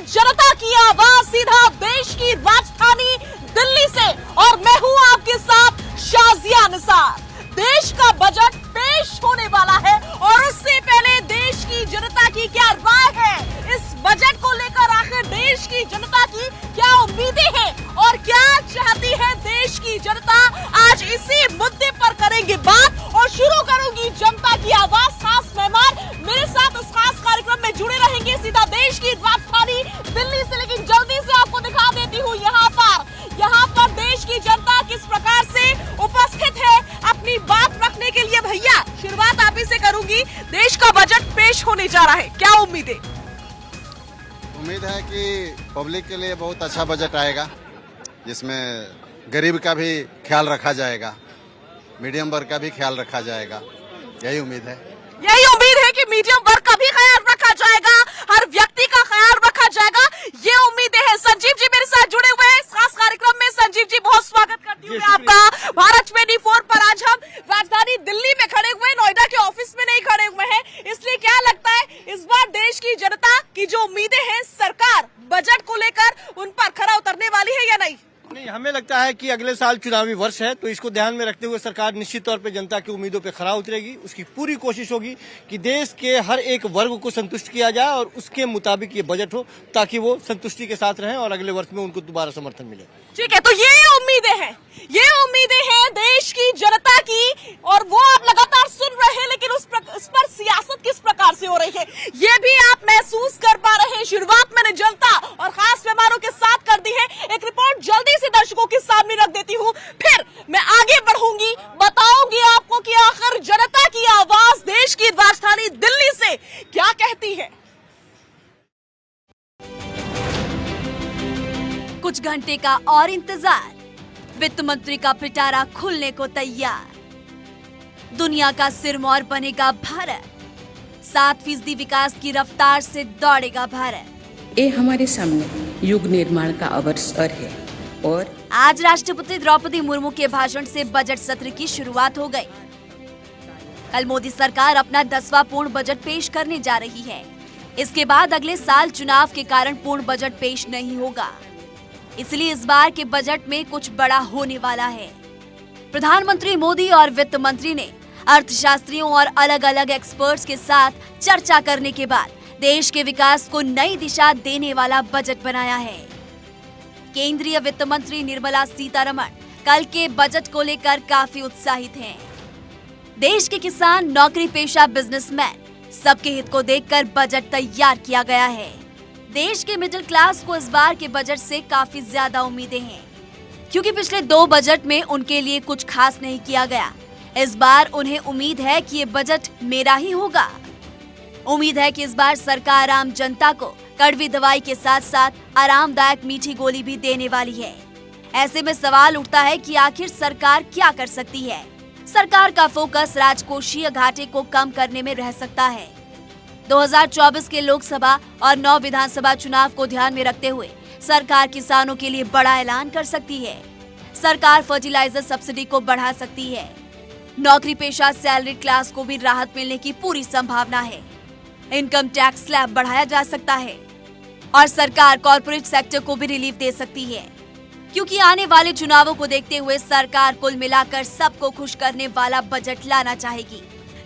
जनता की आवाज सीधा देश की राजधानी दिल्ली से, और मैं हूं आपके साथ शाजिया निसार। देश का बजट पेश होने वाला है और उससे पहले देश की जनता की क्या राय है इस बजट को लेकर, आखिर देश की जनता की क्या उम्मीदें हैं और क्या चाहती है देश की जनता, आज इसी मुद्दे पर करेंगे बात और शुरू करूंगी जनता की आवाज। खास मेहमान मेरे साथ इस खास कार्यक्रम में जुड़े रहेंगे सीधा देश की राजधानी दिल्ली से, लेकिन जल्दी से आपको दिखा देती हूँ यहाँ पर देश की जनता किस प्रकार से उपस्थित है अपनी बात रखने के लिए। भैया शुरुआत आप ही से करूंगी, देश का बजट पेश होने जा रहा है, क्या उम्मीद है? उम्मीद है कि पब्लिक के लिए बहुत अच्छा बजट आएगा, जिसमें गरीब का भी ख्याल रखा जाएगा, मीडियम वर्ग का भी ख्याल रखा जाएगा, यही उम्मीद है। यही उम्मीद है कि मीडियम वर्ग का भी ख्याल रखा जाएगा, हर व्यक्ति का ख्याल रखा जाएगा, ये उम्मीदें हैं। संजीव जी मेरे साथ जुड़े हुए हैं इस खास कार्यक्रम में। संजीव जी बहुत स्वागत करती हूँ मैं आपका भारत 24 पर। आज हम राजधानी दिल्ली में खड़े हुए, नोएडा के ऑफिस में नहीं खड़े हुए हैं, इसलिए क्या लगता है इस बार देश की जनता की जो उम्मीदें हैं सरकार बजट को लेकर उन पर खरा उतरने वाली है या नहीं? नहीं, हमें लगता है कि अगले साल चुनावी वर्ष है, तो इसको ध्यान में रखते हुए सरकार निश्चित तौर पे जनता की उम्मीदों पे खरा उतरेगी। उसकी पूरी कोशिश होगी कि देश के हर एक वर्ग को संतुष्ट किया जाए और उसके मुताबिक ये बजट हो, ताकि वो संतुष्टि के साथ रहें और अगले वर्ष में उनको दोबारा समर्थन मिले। ठीक है, तो ये उम्मीदें हैं देश की जनता की, और वो आप लगातार सुन रहे हैं, लेकिन उस पर सियासत किस प्रकार से हो रही है ये भी आप महसूस कर पा रहे हैं। शुरुआत मैंने जनता और खास मेहमानों के साथ कर दी है, एक रिपोर्ट जल्दी से दर्शकों के सामने रख देती हूँ, फिर मैं आगे बढ़ूंगी, बताऊंगी आपको कि आखिर जनता की आवाज देश की राजधानी दिल्ली से क्या कहती है। कुछ घंटे का और इंतजार, वित्त मंत्री का पिटारा खुलने को तैयार। दुनिया का सिरमौर बनेगा भारत, 7% विकास की रफ्तार से दौड़ेगा भारत। ये हमारे सामने युग निर्माण का अवसर है। और आज राष्ट्रपति द्रौपदी मुर्मू के भाषण से बजट सत्र की शुरुआत हो गई। कल मोदी सरकार अपना 10वां पूर्ण बजट पेश करने जा रही है। इसके बाद अगले साल चुनाव के कारण पूर्ण बजट पेश नहीं होगा, इसलिए इस बार के बजट में कुछ बड़ा होने वाला है। प्रधानमंत्री मोदी और वित्त मंत्री ने अर्थशास्त्रियों और अलग अलग एक्सपर्ट्स के साथ चर्चा करने के बाद देश के विकास को नई दिशा देने वाला बजट बनाया है। केंद्रीय वित्त मंत्री निर्मला सीतारमण कल के बजट को लेकर काफी उत्साहित हैं। देश के किसान, नौकरी पेशा बिजनेसमैन, सबके हित को देखकर बजट तैयार किया गया है। देश के मिडिल क्लास को इस बार के बजट से काफी ज्यादा उम्मीदें हैं, क्योंकि पिछले 2 बजट में उनके लिए कुछ खास नहीं किया गया। इस बार उन्हें उम्मीद है कि ये बजट मेरा ही होगा। उम्मीद है कि इस बार सरकार आम जनता को कड़वी दवाई के साथ साथ आरामदायक मीठी गोली भी देने वाली है। ऐसे में सवाल उठता है कि आखिर सरकार क्या कर सकती है। सरकार का फोकस राजकोषीय घाटे को कम करने में रह सकता है। 2024 के लोकसभा और 9 विधानसभा चुनाव को ध्यान में रखते हुए सरकार किसानों के लिए बड़ा ऐलान कर सकती है। सरकार फर्टिलाइजर सब्सिडी को बढ़ा सकती है। नौकरी पेशा सैलरी क्लास को भी राहत मिलने की पूरी संभावना है। इनकम टैक्स स्लैब बढ़ाया जा सकता है और सरकार कॉर्पोरेट सेक्टर को भी रिलीफ दे सकती है, क्योंकि आने वाले चुनावों को देखते हुए सरकार कुल मिलाकर सबको खुश करने वाला बजट लाना चाहेगी,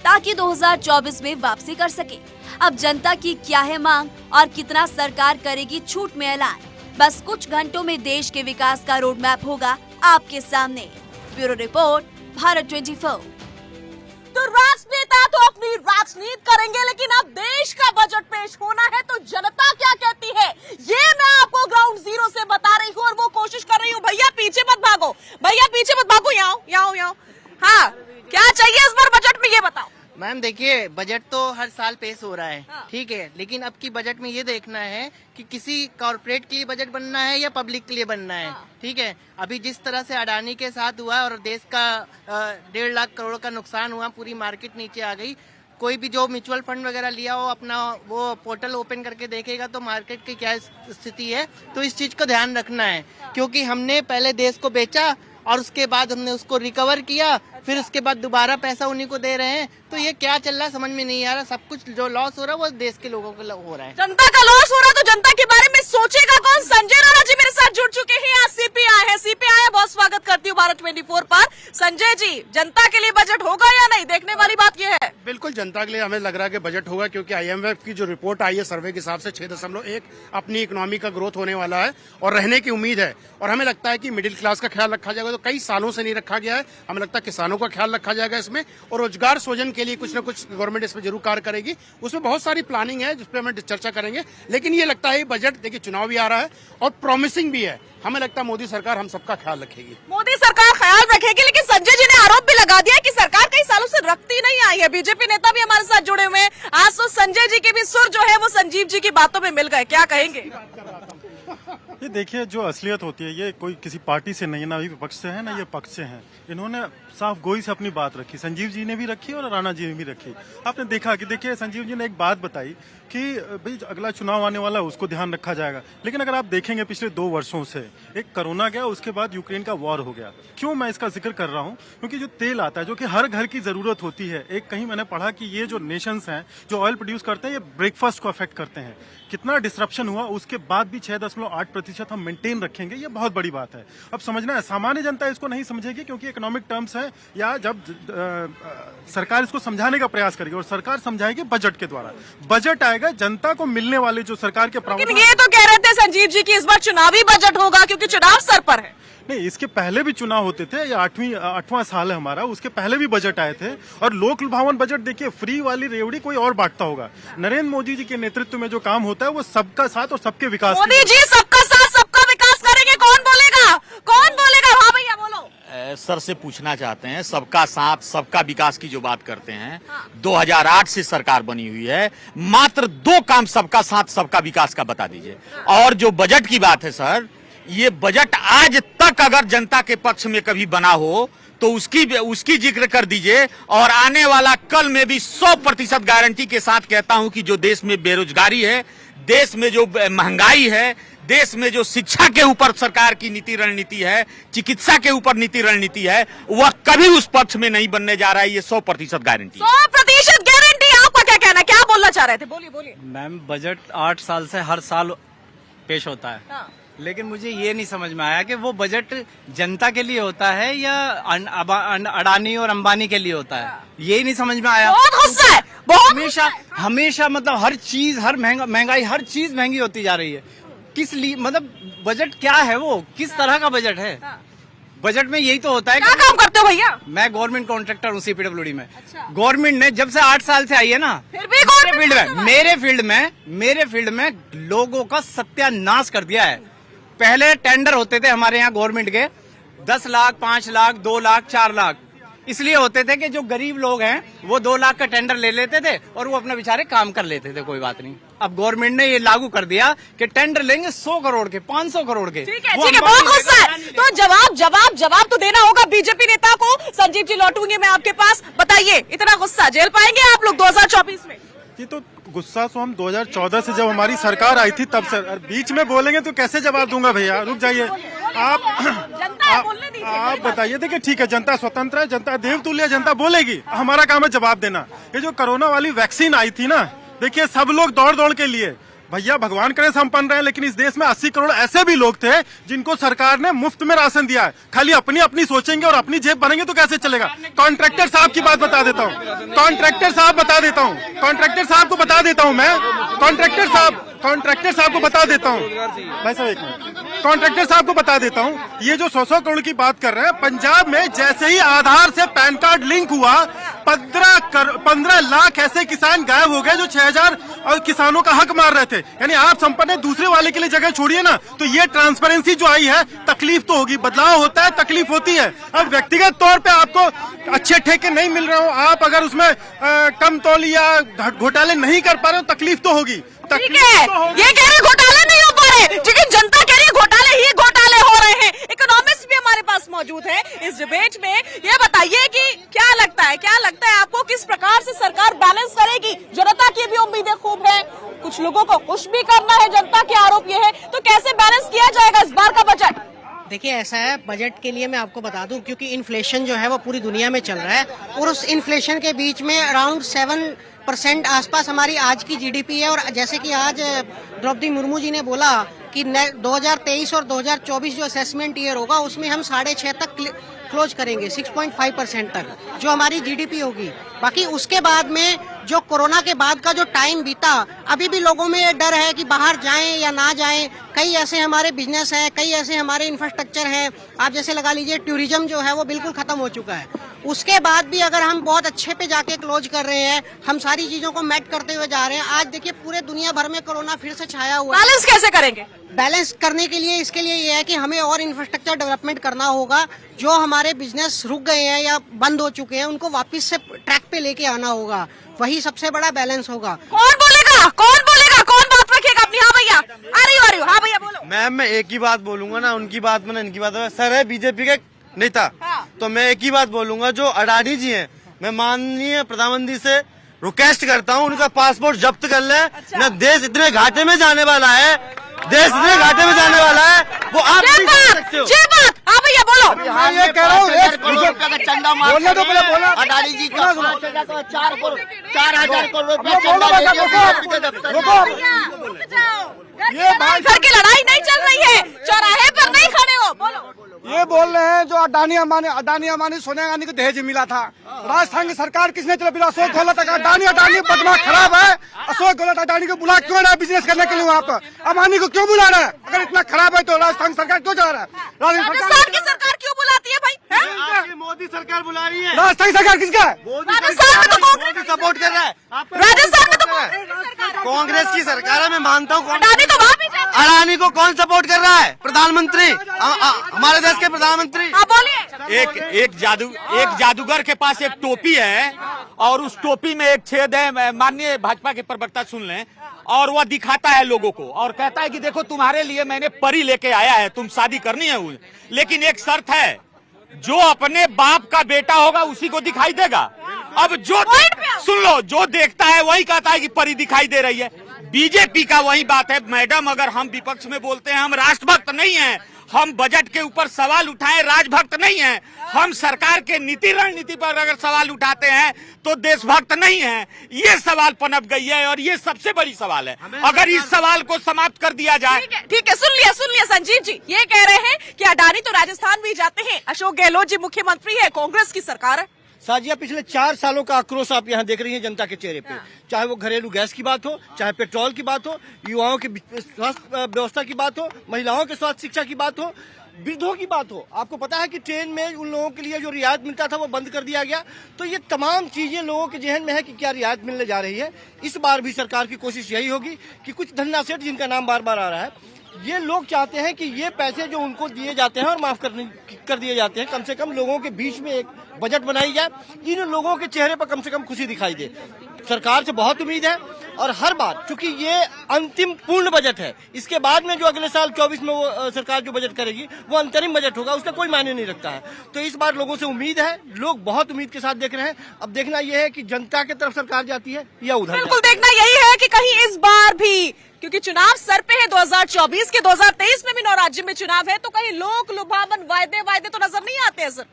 ताकि 2024 में वापसी कर सके। अब जनता की क्या है मांग और कितना सरकार करेगी छूट में ऐलान, बस कुछ घंटों में देश के विकास का रोड मैप होगा आपके सामने। Bureau report, Bharat 24। तो राजनेता तो अपनी राजनीति करेंगे, लेकिन अब देश का बजट पेश होना है तो जनता क्या कहती है ये मैं आपको ग्राउंड जीरो से बता रही हूँ और वो कोशिश कर रही हूँ। भैया पीछे मत भागो, यहाँ हाँ, क्या चाहिए इस बार बजट में ये बताओ। मैम देखिए, बजट तो हर साल पेश हो रहा है, हाँ। ठीक है, लेकिन अब की बजट में ये देखना है कि किसी कॉर्पोरेट के लिए बजट बनना है या पब्लिक के लिए बनना है, हाँ। ठीक है। अभी जिस तरह से अडानी के साथ हुआ और देश का 1.5 लाख करोड़ का नुकसान हुआ, पूरी मार्केट नीचे आ गई। कोई भी जो म्यूचुअल फंड वगैरह लिया हो, अपना वो पोर्टल ओपन करके देखेगा तो मार्केट की क्या स्थिति है। तो इस चीज को ध्यान रखना है, क्योंकि हमने पहले देश को बेचा और उसके बाद हमने उसको रिकवर किया, फिर उसके बाद दोबारा पैसा उन्हीं को दे रहे हैं। तो ये क्या चल रहा है समझ में नहीं आ रहा। सब कुछ जो लॉस हो रहा है वो देश के लोगों को हो रहा है। जनता का लॉस हो रहा है तो जनता के बारे में सोचेगा कौन? संजय राणा जी मेरे साथ जुड़ चुके हैं, यहाँ सीपीआई है। सीपीआई है, बहुत स्वागत करती हूँ भारत 24 पर। संजय जी, जनता के लिए बजट होगा या नहीं, देखने वाली बात यह है। बिल्कुल जनता के लिए हमें लग रहा है कि बजट होगा, क्योंकि IMF की जो रिपोर्ट आई है सर्वे के हिसाब से 6.1 अपनी इकोनॉमी का ग्रोथ होने वाला है और रहने की उम्मीद है। और हमें लगता है कि मिडिल क्लास का ख्याल रखा जाएगा, तो कई सालों से नहीं रखा गया है। हमें लगता है किसानों का ख्याल रखा जाएगा इसमें, और रोजगार सृजन के लिए कुछ न कुछ गवर्नमेंट इसमें जरूर कार्य करेगी। उसमें बहुत सारी प्लानिंग है जिस पर हम चर्चा करेंगे। लेकिन ये लगता है बजट, देखिए चुनाव भी आ रहा है और प्रॉमिसिंग भी है। हमें लगता है मोदी सरकार हम सबका ख्याल रखेगी। मोदी सरकार ख्याल रखेगी, लेकिन संजय जी ने आरोप भी लगा दिया कि सरकार कई सालों से रखती नहीं आई है। बीजेपी नेता भी हमारे साथ जुड़े हुए हैं। आज तो संजय जी के भी सुर जो है वो संजीव जी की बातों में मिल गए, क्या कहेंगे? ये देखिए, जो असलियत होती है ये कोई किसी पार्टी से नहीं, ना ही विपक्ष से है ना ये पक्ष से है। इन्होंने साफ गोई से अपनी बात रखी, संजीव जी ने भी रखी और राणा जी ने भी रखी। आपने देखा कि देखिए संजीव जी ने एक बात बताई कि भाई अगला चुनाव आने वाला है उसको ध्यान रखा जाएगा। लेकिन अगर आप देखेंगे पिछले 2 वर्षों से, एक कोरोना गया, उसके बाद यूक्रेन का वॉर हो गया। क्यों मैं इसका जिक्र कर रहा हूँ? क्योंकि जो तेल आता है जो कि हर घर की जरूरत होती है, एक कहीं मैंने पढ़ा कि ये जो नेशंस हैं जो ऑयल प्रोड्यूस करते हैं ये ब्रेकफास्ट को अफेक्ट करते हैं। कितना डिसरप्शन हुआ, उसके बाद भी 6.8% हम मेंटेन रखेंगे, ये बहुत बड़ी बात है। अब समझना है, सामान्य जनता इसको नहीं समझेगी क्योंकि इकोनॉमिक टर्म्स है, या जब सरकार इसको समझाने का प्रयास करेगी और सरकार समझाएगी बजट के द्वारा। बजट आएगा, जनता को मिलने वाले जो सरकार के लेकिन ये तो कह रहे थे संजीव जी की इस बार चुनावी बजट होगा क्योंकि चुनाव सर पर है। नहीं, इसके पहले भी चुनाव होते थे, ये 8वां साल है हमारा, उसके पहले भी बजट आए थे। और लोक लुभावन बजट देखिए, फ्री वाली रेवड़ी कोई और बांटता होगा। नरेंद्र मोदी जी के नेतृत्व में जो काम होता है वो सबका साथ और सबके विकास। मोदी जी सबका साथ सबका विकास करेंगे, कौन बोलेगा? कौन बोलेगा? हाँ भैया बोलो। सर से पूछना चाहते हैं, सबका साथ सबका विकास की जो बात करते हैं, 2008 से सरकार बनी हुई है, मात्र 2 काम सबका साथ सबका विकास का बता दीजिए। और जो बजट की बात है सर, ये बजट आज तक अगर जनता के पक्ष में कभी बना हो तो उसकी जिक्र कर दीजिए। और आने वाला कल में भी 100% गारंटी के साथ कहता हूं कि जो देश में बेरोजगारी है, देश में जो महंगाई है, देश में जो शिक्षा के ऊपर सरकार की नीति रणनीति है, चिकित्सा के ऊपर नीति रणनीति है, वह कभी उस पक्ष में नहीं बनने जा रहा है। ये 100% गारंटी। 100% गारंटी। आपका क्या कहना, क्या बोलना चाह रहे थे? बोलिए बोलिए। मैम, बजट 8 साल से हर साल पेश होता है। हाँ। लेकिन मुझे ये नहीं समझ में आया कि वो बजट जनता के लिए होता है या अडानी और अंबानी के लिए होता है। ये नहीं समझ में आया। बहुत गुस्सा है, बहुत हमेशा मतलब हर चीज, हर महंगाई, हर चीज महंगी होती जा रही है। किस लिए? मतलब बजट क्या है, वो किस तरह का बजट है? बजट में यही तो होता है। क्या काम करते हो भैया? मैं गवर्नमेंट कॉन्ट्रैक्टर हूँ CPWD में। अच्छा। गवर्नमेंट ने जब से 8 साल से आई है ना, फिर भी मेरे फील्ड में लोगों का सत्यानाश कर दिया है। पहले टेंडर होते थे हमारे यहाँ गवर्नमेंट के 10 लाख, 5 लाख, 2 लाख, 4 लाख, इसलिए होते थे कि जो गरीब लोग हैं वो 2 लाख का टेंडर ले लेते थे और वो अपने बेचारे काम कर लेते थे, कोई बात नहीं। अब गवर्नमेंट ने ये लागू कर दिया कि टेंडर लेंगे 100 करोड़ के, 500 करोड़ के। ठीक है, बहुत गुस्सा है। तो जवाब तो देना होगा बीजेपी नेता को। संजीव जी, लौटूंगी मैं आपके पास, बताइए, इतना गुस्सा झेल पाएंगे आप लोग 2024 में? ये तो गुस्सा तो हम 2014 से जब हमारी सरकार आई थी तब से, बीच में बोलेंगे तो कैसे जवाब दूंगा भैया? रुक जाइए आप बताइए। देखिए ठीक है, जनता स्वतंत्र है, जनता देवतुल्य, जनता बोलेगी, हमारा काम है जवाब देना। ये जो कोरोना वाली वैक्सीन आई थी ना, देखिए सब लोग दौड़ के लिए, भैया भगवान करे संपन्न रहे, लेकिन इस देश में 80 करोड़ ऐसे भी लोग थे जिनको सरकार ने मुफ्त में राशन दिया है। खाली अपनी सोचेंगे और अपनी जेब भरेंगे तो कैसे चलेगा? कॉन्ट्रैक्टर साहब की बात बता देता हूँ, कॉन्ट्रैक्टर साहब को बता देता हूँ मैं, कॉन्ट्रैक्टर साहब को बता देता हूँ भाई साहब, एक मिनट, कॉन्ट्रैक्टर साहब को बता देता हूँ। ये जो 100 करोड़ की बात कर रहे हैं, पंजाब में जैसे ही आधार से पैन कार्ड लिंक हुआ, 15 लाख ऐसे किसान गायब हो गए जो 6000 किसानों का हक मार रहे थे। यानी आप संपन्न है, दूसरे वाले के लिए जगह छोड़िए ना। तो ये ट्रांसपेरेंसी जो आई है, तकलीफ तो होगी, बदलाव होता है, तकलीफ होती है। अब व्यक्तिगत तौर पे आपको अच्छे ठेके नहीं मिल रहे हो, आप अगर उसमें कम तौली या घोटाले नहीं कर पा रहे हो, तकलीफ तो होगी। ठीक है, ये कह रहे घोटाले नहीं हो पा रहे, लेकिन जनता कह रही है घोटाले हो रहे हैं। इकोनॉमिस्ट भी हमारे पास मौजूद है इस डिबेट में। ये बताइए कि क्या लगता है आपको, किस प्रकार से सरकार बैलेंस करेगी? जनता की भी उम्मीदें खूब है, कुछ लोगों को खुश भी करना है, जनता के आरोप ये है, तो कैसे बैलेंस किया जाएगा इस बार का बजट? देखिए ऐसा है, बजट के लिए मैं आपको बता दूं, क्योंकि इन्फ्लेशन जो है वो पूरी दुनिया में चल रहा है और उस इन्फ्लेशन के बीच में अराउंड 7% आसपास हमारी आज की जीडीपी है। और जैसे कि आज द्रौपदी मुर्मू जी ने बोला कि 2023 और 2024 जो असेसमेंट ईयर होगा उसमें हम 6.5 तक क्लोज करेंगे, 6.5% तक जो हमारी जीडीपी होगी। बाकी उसके बाद में जो कोरोना के बाद का जो टाइम बीता, अभी भी लोगों में ये डर है कि बाहर जाएं या ना जाएं। कई ऐसे हमारे बिजनेस हैं, कई ऐसे हमारे इंफ्रास्ट्रक्चर हैं, आप जैसे लगा लीजिए टूरिज्म जो है वो बिल्कुल खत्म हो चुका है। उसके बाद भी अगर हम बहुत अच्छे पे जाके क्लोज कर रहे हैं, हम सारी चीजों को मैट करते हुए जा रहे हैं। आज देखिए पूरे दुनिया भर में कोरोना फिर से छाया हुआ है। बैलेंस कैसे करेंगे? बैलेंस करने के लिए इसके लिए ये है कि हमें और इंफ्रास्ट्रक्चर डेवलपमेंट करना होगा। जो हमारे बिजनेस रुक गए हैं या बंद हो चुके हैं उनको वापस से ट्रैक पे लेके आना होगा, वही सबसे बड़ा बैलेंस होगा। कौन बोलेगा, कौन बोलेगा, कौन बात रखेगा अपनी? हाँ भैया, आ रही हो, हाँ भैया बोलो। मैम मैं एक ही बात बोलूंगा ना, उनकी बात में ना इनकी बात में। सर है बीजेपी के नेता, तो मैं एक ही बात बोलूंगा, जो अडानी जी हैं, मैं माननीय प्रधानमंत्री से रिक्वेस्ट करता हूं उनका पासपोर्ट जब्त कर ले। न देश इतने घाटे में जाने वाला है, देश इतने घाटे में जाने वाला है, वो आप नहीं कर सकते हो। हाँ भैया बोलो। मैं ये कह रहा हूँ, चंदा बोलने दो, पहले बोला। अडानी जी का 4,000 करोड़ रुपया ये भाई घर की लड़ाई नहीं चल रही है, चौराहे पर नहीं खड़े हो, बोलो। ये बोल रहे हैं जो अडानी अंबानी सोनिया गांधी को दहेज मिला था, राजस्थान की सरकार किसने चला? बिना अशोक गहलोत का। अडानी बदमाश खराब है। अशोक गहलोत अडानी को बुला क्यों रहा है बिजनेस करने के लिए? वहाँ पर अंबानी को क्यों बुला रहा है? अगर इतना खराब है तो राजस्थान सरकार क्यों चला रहा है? राजस्थान की सरकार क्यों बुलाती है भाई? मोदी सरकार बुला रही है। राजस्थान सरकार किसका है? राजस्थान में तो मोदी सपोर्ट कर रहा है। राजस्थान में तो कांग्रेस की सरकार है, मैं मानता हूँ। अडानी तो वहाँ भी जाते हैं। अडानी को कौन सपोर्ट कर रहा है? प्रधानमंत्री, हमारे देश के प्रधानमंत्री। हाँ बोलिए। एक जादूगर के पास एक टोपी है और उस टोपी में एक छेद है। माननीय भाजपा के प्रवक्ता सुन लें, और वह दिखाता है लोगों को और कहता है कि देखो तुम्हारे लिए मैंने परी लेके आया है, तुम शादी करनी है। लेकिन एक शर्त है, जो अपने बाप का बेटा होगा उसी को दिखाई देगा। अब जो सुन लो, जो देखता है वही कहता है कि परी दिखाई दे रही है। बीजेपी का वही बात है। मैडम, अगर हम विपक्ष में बोलते हैं हम राष्ट्रभक्त नहीं हैं, हम बजट के ऊपर सवाल उठाएं राजभक्त नहीं हैं, हम सरकार के नीति रणनीति पर अगर सवाल उठाते हैं तो देशभक्त नहीं हैं। ये सवाल पनप गई है और ये सबसे बड़ी सवाल है। अगर इस सवाल को समाप्त कर दिया जाए। ठीक है, सुन लिया संजीव जी ये कह रहे हैं कि अडानी तो राजस्थान भी जाते हैं, अशोक गहलोत जी मुख्यमंत्री है, कांग्रेस की सरकार है। साजिया, पिछले 4 सालों का आक्रोश आप यहाँ देख रही हैं जनता के चेहरे पे। चाहे वो घरेलू गैस की बात हो, चाहे पेट्रोल की बात हो, युवाओं की स्वास्थ्य व्यवस्था की बात हो, महिलाओं के स्वास्थ्य शिक्षा की बात हो, वृद्धों की बात हो। आपको पता है कि ट्रेन में उन लोगों के लिए जो रियायत मिलता था वो बंद कर दिया गया। तो ये तमाम चीजें लोगों के जहन में है कि क्या रियायत मिलने जा रही है। इस बार भी सरकार की कोशिश यही होगी कि कुछ धन्ना सेठ, जिनका नाम बार बार आ रहा है, ये लोग चाहते हैं कि ये पैसे जो उनको दिए जाते हैं और माफ कर दिए जाते हैं, कम से कम लोगों के बीच में एक बजट बनाई जाए, इन लोगों के चेहरे पर कम से कम खुशी दिखाई दे। सरकार से बहुत उम्मीद है और हर बार, क्योंकि ये अंतिम पूर्ण बजट है, इसके बाद में जो अगले साल 24 में वो सरकार जो बजट करेगी वो अंतरिम बजट होगा, उसका कोई मायने नहीं रखता है। तो इस बार लोगों से उम्मीद है, लोग बहुत उम्मीद के साथ देख रहे हैं। अब देखना यह है कि जनता की तरफ सरकार जाती है या उधर। बिल्कुल देखना यही है कि कहीं इस बार भी, क्योंकि चुनाव सर पे है 2024 के, 2023 में भी 9 राज्य में चुनाव है, तो कहीं लोक लुभावन वायदे तो नजर नहीं आते हैं सर।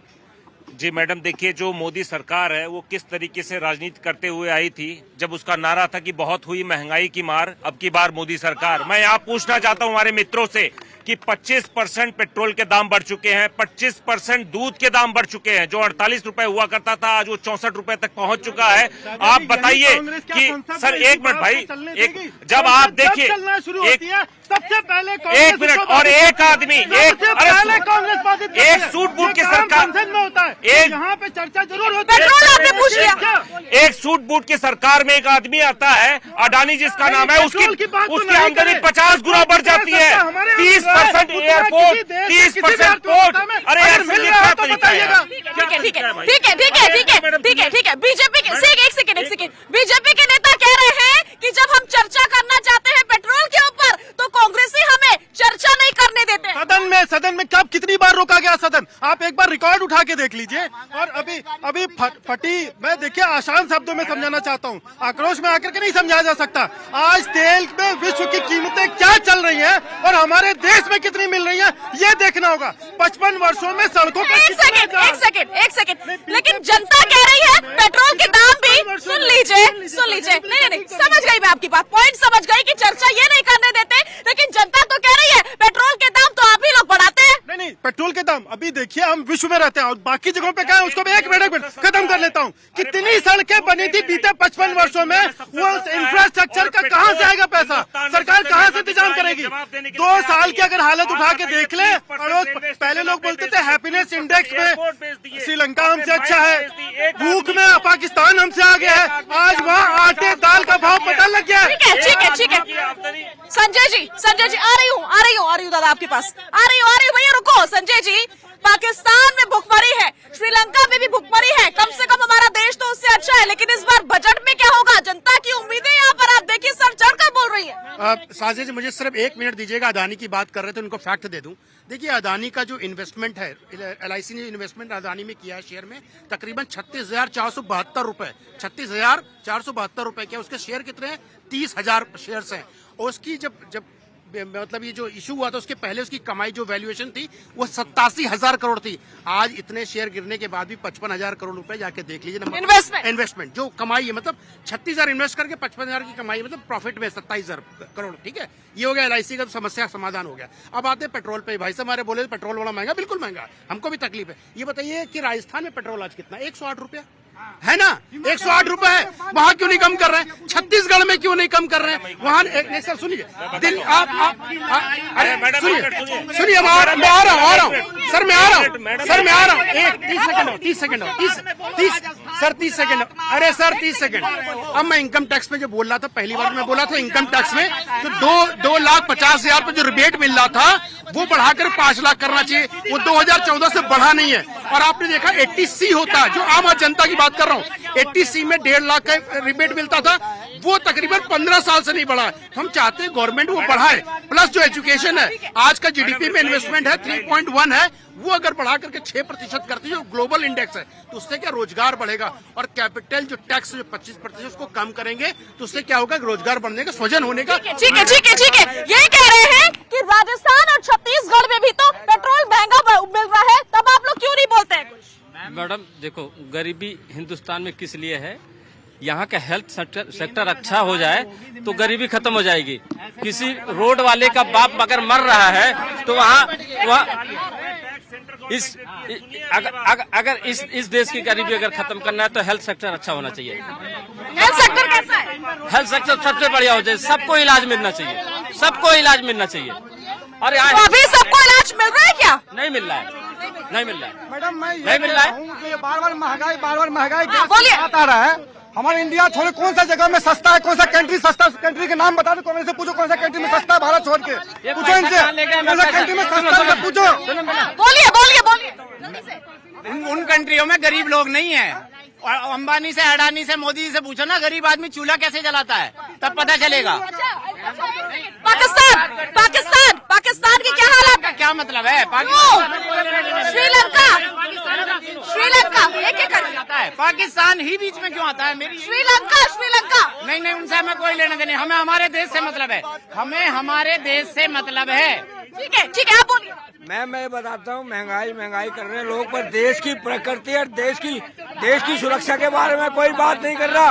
जी मैडम, देखिए जो मोदी सरकार है वो किस तरीके से राजनीति करते हुए आई थी, जब उसका नारा था कि बहुत हुई महंगाई की मार, अब की बार मोदी सरकार। मैं यहाँ पूछना चाहता हूँ हमारे मित्रों से कि 25% पेट्रोल के दाम बढ़ चुके हैं, 25% दूध के दाम बढ़ चुके हैं। जो 48 रुपए हुआ करता था आज वो 64 रुपए तक पहुंच चुका है। आप बताइए कि सर, एक मिनट भाई, जब आप देखिए, सबसे पहले एक मिनट, और एक आदमी, एक सूट बूट की सरकार में होता है, एक यहाँ पे चर्चा जरूर होती है। पेट्रोल आपने पूछ लिया। एक सूट बूट की सरकार में एक आदमी आता है, अडानी जिसका नाम है, उसकी आमदनी 50 गुना बढ़ जाती है। 30% एयरपोर्ट, 30% पोर्ट। अरे यार, ठीक है। बीजेपी के एक सेकेंड बीजेपी के नेता कह रहे हैं कि जब हम चर्चा करना चाहते हैं पेट्रोल के ऊपर तो कांग्रेसी हमें चर्चा नहीं करने देते। सदन में कब कितनी बार रोका गया सदन? आप एक बार रिकॉर्ड उठा के देख लीजिए। और अभी फटी, मैं देखिए आसान शब्दों में समझाना चाहता हूँ, आक्रोश में आकर के नहीं समझाया जा सकता। आज तेल में विश्व की कीमतें क्या चल रही हैं और हमारे देश में कितनी मिल रही है, ये देखना होगा। 55 वर्षों में सड़कों पर एक सेकंड, लेकिन जनता कह रही है पेट्रोल के दाम भी, सुन लीजिए, नहीं, समझ गई मैं आपकी बात, पॉइंट समझ गई कि चर्चा ये नहीं करने देते, लेकिन जनता तो कह रही है पेट्रोल के दाम तो आप ही लोग बढ़ाते हैं। नहीं, पेट्रोल के दाम अभी देखिए, हम विश्व में रहते हैं और बाकी जगहों पे क्या है उसको भी एक मिनट खत्म कर लेता हूँ। कितनी सड़कें बनी थी बीते 55 वर्षों में, वो इंफ्रास्ट्रक्चर का कहाँ से आएगा पैसा, सरकार कहाँ से इंतजाम करेगी? 2 साल की अगर हालत उठा के देख ले, पहले लोग बोलते थे हैप्पीनेस इंडेक्स में श्रीलंका हमसे अच्छा है, भूख में पाकिस्तान हमसे आगे है, आज वहाँ आटे दाल का भाव पता लग गया है। ठीक है संजय जी आ रही हूँ दादा आपके पास, आ रही हूँ भैया रुको। संजय जी, पाकिस्तान में भुखमरी है, श्रीलंका में भी भुखमरी है, कम से कम हमारा देश तो उससे अच्छा है, लेकिन इस बार बजट में क्या होगा? जनता की उम्मीदें यहाँ पर आप देखिए सर चढ़कर बोल रही है। साजिद जी, मुझे सिर्फ 1 मिनट दीजिएगा। अदानी की बात कर रहे थे, उनको फैक्ट दे दूं। देखिए, अदानी का जो इन्वेस्टमेंट है, LIC ने इन्वेस्टमेंट अदानी में किया है शेयर में, तकरीबन 36,472 रुपए, 36,472 रुपए क्या, उसके शेयर कितने हैं? 30,000 शेयर्स हैं। और उसकी जब मतलब ये जो इशू हुआ था उसके पहले उसकी कमाई जो वैल्यूएशन थी वो 87,000 करोड़ थी। आज इतने शेयर गिरने के बाद भी 55,000 करोड़ रुपए, जाके देख लीजिए नंबर। इन्वेस्टमेंट जो कमाई है, मतलब 36,000 इन्वेस्ट करके 55,000 की कमाई, मतलब प्रॉफिट में 27,000 करोड़। ठीक है, ये हो गया LIC का समस्या समाधान हो गया। अब आते हैं पेट्रोल पे। भाई साहब हमारे बोले पेट्रोल बड़ा महंगा, बिल्कुल महंगा, हमको भी तकलीफ है। ये बताइए कि राजस्थान में पेट्रोल आज कितना? 108 रुपया है ना, 108 रुपए है। वहाँ क्यों नहीं कम कर रहे हैं? छत्तीसगढ़ में क्यों नहीं कम कर रहे हैं? वहाँ नहीं सर, सुनिए, दिल्ली आप अरे सुनिए, मैं आ रहा हूँ सर, मैं आ रहा हूँ 30 सेकंड। अरे सर 30 सेकंड। अब मैं इनकम टैक्स पे जो बोल रहा था, पहली बार मैं बोला था इनकम टैक्स में तो 2,50,000 पे जो रिबेट मिल रहा था वो बढ़ाकर 5 लाख करना चाहिए। वो 2014 से बढ़ा नहीं है। और आपने देखा 80C होता है, जो आम जनता की बात कर रहा हूँ, 80C में 1.5 लाख का रिबेट मिलता था, वो तकरीबन 15 साल से नहीं बढ़ा है। हम चाहते हैं गवर्नमेंट वो बढ़ाए। प्लस जो एजुकेशन है, आज का GDP में इन्वेस्टमेंट है 3.1 है, वो अगर बढ़ा करके 6% करती है, जो ग्लोबल इंडेक्स है, तो उससे क्या रोजगार बढ़ेगा। और कैपिटल जो टैक्स जो 25% उसको कम करेंगे तो उससे क्या होगा, रोजगार बढ़ने का, सृजन होने का। ठीक है, ये कह रहे हैं कि राजस्थान और छत्तीसगढ़ में भी तो पेट्रोल महंगा मिल रहा है, तब आप लोग क्यों नहीं बोलते हैं कुछ? मैडम देखो, गरीबी हिंदुस्तान में किस लिए है? यहाँ का हेल्थ सेक्टर अच्छा हो जाए तो गरीबी खत्म हो जाएगी। किसी रोड वाले का बाप अगर मर रहा है तो अगर इस देश की गरीबी अगर खत्म करना है तो हेल्थ सेक्टर अच्छा होना चाहिए। हेल्थ सेक्टर कैसा है? हेल्थ सेक्टर सबसे बढ़िया हो जाए, सबको इलाज मिलना चाहिए, सबको इलाज मिलना चाहिए। और तो अभी सबको इलाज मिल रहा है क्या? नहीं मिल रहा है, नहीं मिल रहा है मैडम, मैं नहीं मिल रहा है। बार महंगाई बोलिए। आता रहा है। हमारे इंडिया छोड़े कौन सा जगह में सस्ता है, कौन सा कंट्री सस्ता, कंट्री के नाम बता दो। कौन से पूछो कौन सा कंट्री में सस्ता है, भारत छोड़ के पूछो इनसे, कौन सा कंट्री में सस्ता है पूछो। बोलिए। उन कंट्रियों में गरीब लोग नहीं है। और अंबानी से, अडानी से, मोदी जी से पूछो ना, गरीब आदमी चूल्हा कैसे जलाता है, तब पता चलेगा। पाकिस्तान की क्या हालत है? क्या मतलब है? श्रीलंका एक आता है, पाकिस्तान ही बीच में क्यों आता है? मेरी श्रीलंका नहीं, उनसे हमें कोई लेना देना, हमें हमारे देश से मतलब है, हमें हमारे देश से मतलब है। ठीक है, आप बोलिए। मैं बताता हूँ, महंगाई कर रहे हैं लोग, पर देश की प्रकृति और देश की सुरक्षा के बारे में कोई बात नहीं कर रहा।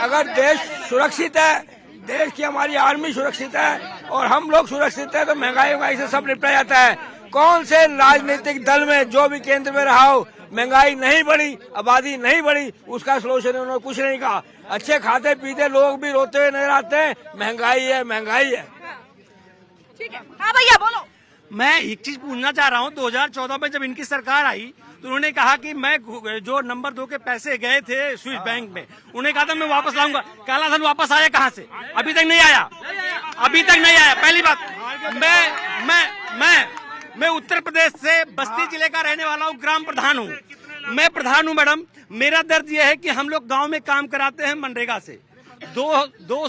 अगर देश सुरक्षित है, देश की हमारी आर्मी सुरक्षित है और हम लोग सुरक्षित है, तो महंगाई से सब निपटा जाता है। कौन से राजनीतिक दल में जो भी केंद्र में रहा हो, महंगाई नहीं बढ़ी, आबादी नहीं बढ़ी, उसका सोल्यूशन उन्होंने कुछ नहीं कहा। अच्छे खाते पीते लोग भी रोते हुए नजर आते हैं, महंगाई है। ठीक है, हाँ भैया बोलो। मैं एक चीज पूछना चाह रहा हूँ, 2014 में जब इनकी सरकार आई तो उन्होंने कहा कि मैं जो नंबर 2 के पैसे गए थे स्विस बैंक में, उन्होंने कहा था मैं वापस लाऊंगा। काला धन वापस आया कहाँ से? अभी तक नहीं आया। पहली बात, मैं उत्तर प्रदेश से बस्ती जिले का रहने वाला हूँ, ग्राम प्रधान हूँ। मैं प्रधान हूँ मैडम। मेरा दर्द यह है कि हम लोग गाँव में काम कराते हैं मनरेगा से, 200